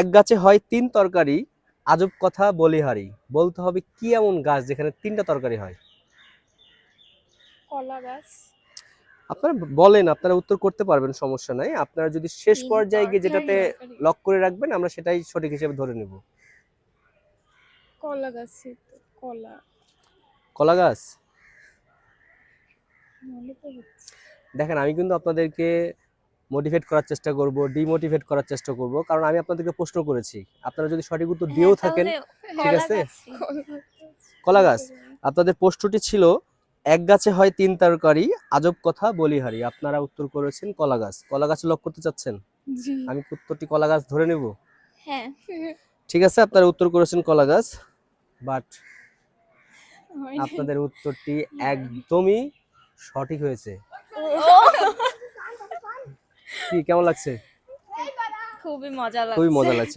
এক গাছে হয় তিন তরকারি, আজব কথা বলিহারি। বলতে হবে কি এমন গাছ যেখানে তিনটা তরকারি হয়? কলা গাছ। আপনারা বলেন, আপনারা উত্তর করতে পারবেন, সমস্যা নাই। আপনারা যদি শেষ তিন পর্যায়ে গিয়ে যেটাতে তরকারি। লক করে রাখবেন, আমরা সেটাই সঠিক হিসেবে ধরে নেব। কলা গাছ, কলা কলা গাছ? মনে তো হচ্ছে। দেখেন, আমি কিন্তু আপনাদেরকে মোটিভেট করার চেষ্টা করব, ডিমোটিভেট করার চেষ্টা করব, কারণ আমি আপনাদেরকে প্রশ্ন করেছি। আপনারা যদি সঠিক উত্তর দিয়েও থাকেন, তাহলে ঠিক কলা আছে। গাছই। কলা গাছ। আপনাদের প্রশ্নটি ছিল এক গাছে হয় তিন তরকারি, আজব কথা বলিহারি। আপনারা উত্তর করেছেন কলা গাছ। কলা গাছে লক করতে চাচ্ছেন? জি। আমি কি উত্তরটি কলা গাছ ধরে নেব? হ্যাঁ। ঠিক আছে, আপনারা উত্তর করেছেন কলা গাছ, বাট হয় নাই। আপনাদের উত্তরটি একদমই সঠিক হয়েছে। কি কেমন লাগছে? খুবই মজা খুবই লাগছে। মজা লাগছে।